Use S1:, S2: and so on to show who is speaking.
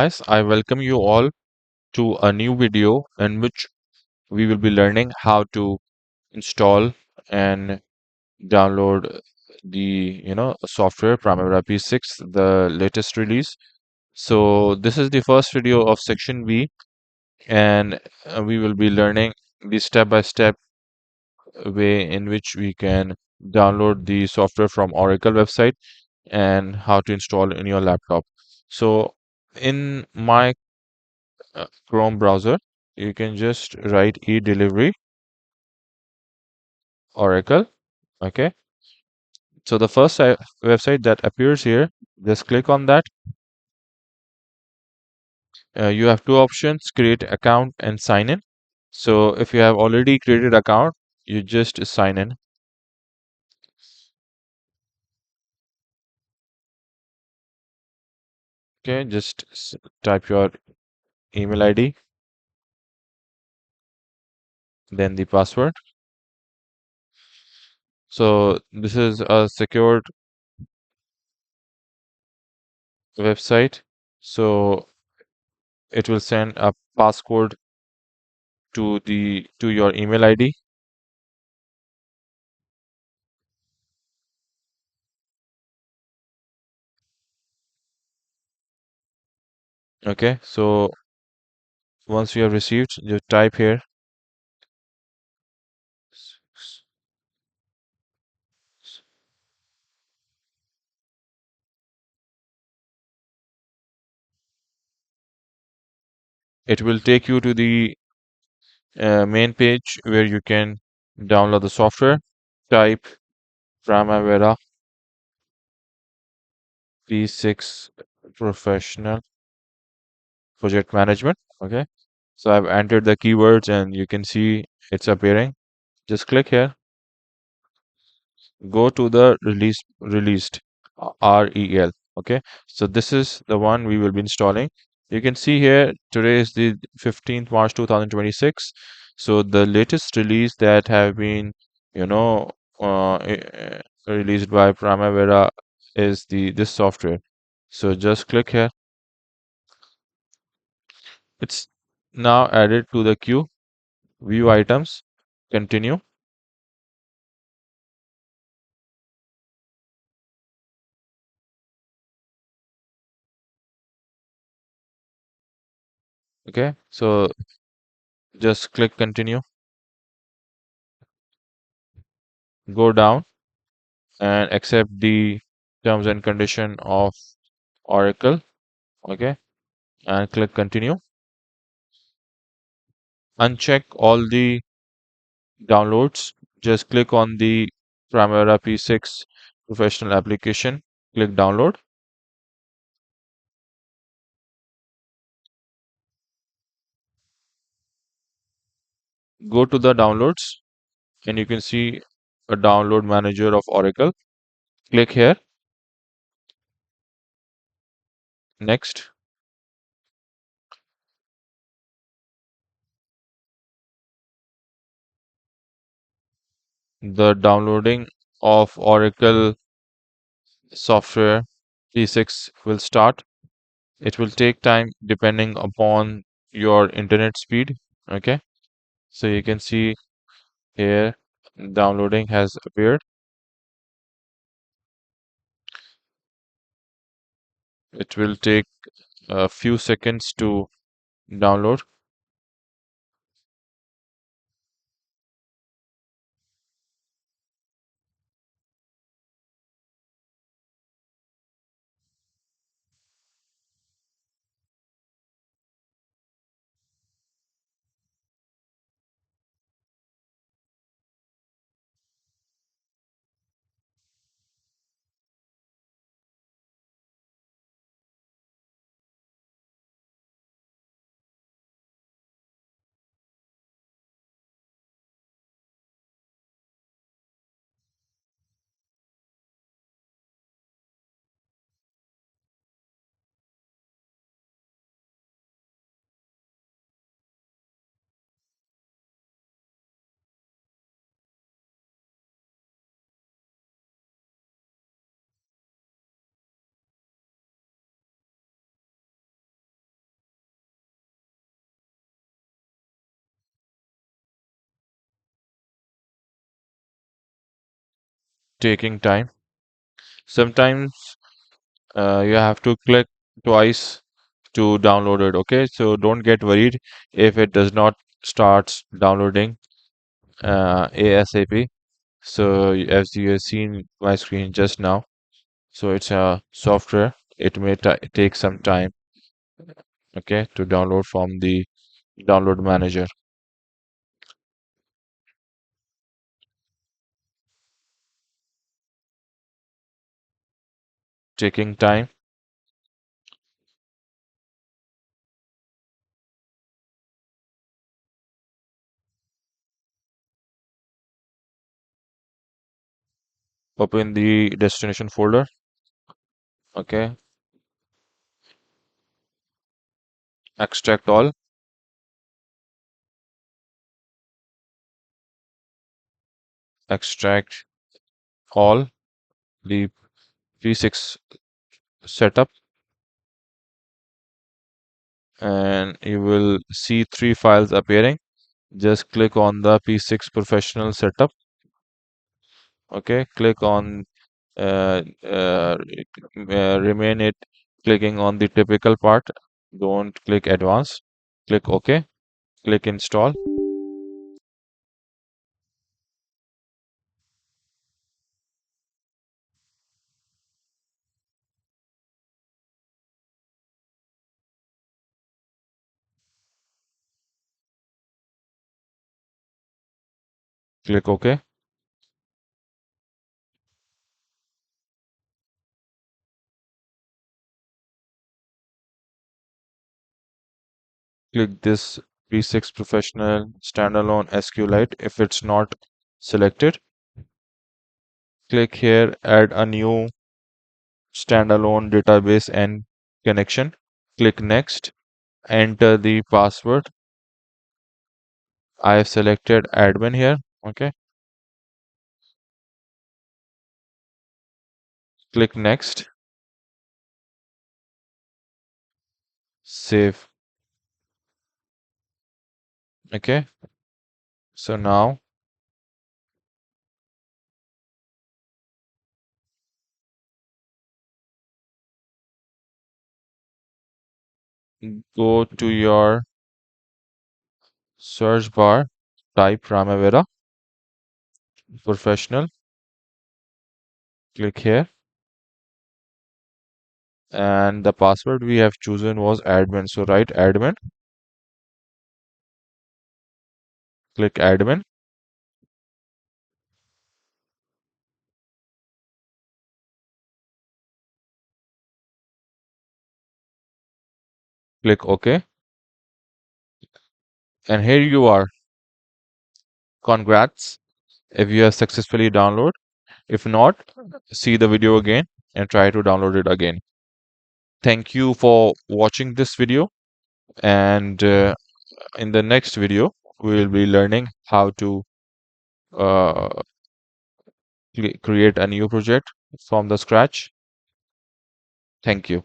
S1: Guys, I welcome you all to a new video in which we will be learning how to install and download the software Primavera P6, the latest release. So this is the first video of section B, and we will be learning the step-by-step way in which we can download the software from Oracle website and how to install in your laptop. So in my Chrome browser, you can just write e-delivery Oracle. Okay. So the first website that appears here, just click on that. You have two options, create account and sign in. So if you have already created account, you just sign in. Okay, just type your email ID, then the password. So this is a secured website. So it will send a passcode to your email ID. Okay, so once you have received, you type here. It will take you to the main page where you can download the software. Type Primavera P6 Professional Project Management. Okay, so I've entered the keywords and you can see it's appearing. Just click here. Go to the released REL. Okay, so this is the one we will be installing. You can see here today is the 15th March 2026. So the latest release that have been you know released by Primavera is the this software. So just click here. It's now added to the queue. View items, continue. Okay, so just click continue. Go down and accept the terms and condition of Oracle. Okay, and click continue. Uncheck all the downloads. Just click on the Primavera P6 professional application. Click download. Go to the downloads and you can see a download manager of Oracle. Click here. Next. The downloading of Oracle software P6 will start. It will take time depending upon your internet speed. Okay, so you can see here downloading has appeared. It will take a few seconds to download. taking time. Sometimes you have to click twice to download it. Okay, so don't get worried if it does not start downloading ASAP. So as you have seen my screen just now, so it's a software. It may take some time, okay, to download from the download manager. Taking time. Open the destination folder. Okay, extract all. Extract all the P6 setup, and you will see three files appearing. Just click on the P6 professional setup. Okay, click on remain it clicking on the typical part. Don't click advanced. Click OK. Click install. Click OK. Click this P6 professional standalone SQLite if it's not selected. Click here, add a new standalone database and connection. Click next. Enter the password. I have selected admin here. Okay. Click next. Save. Okay. So now go to your search bar, type Primavera Professional, click here, and the password we have chosen was admin. So write admin, click admin, click OK, and here you are. Congrats if you have successfully downloaded. If not, see the video again and try to download it again. Thank you for watching this video, and in the next video, we will be learning how to uh, create a new project from the scratch. Thank you.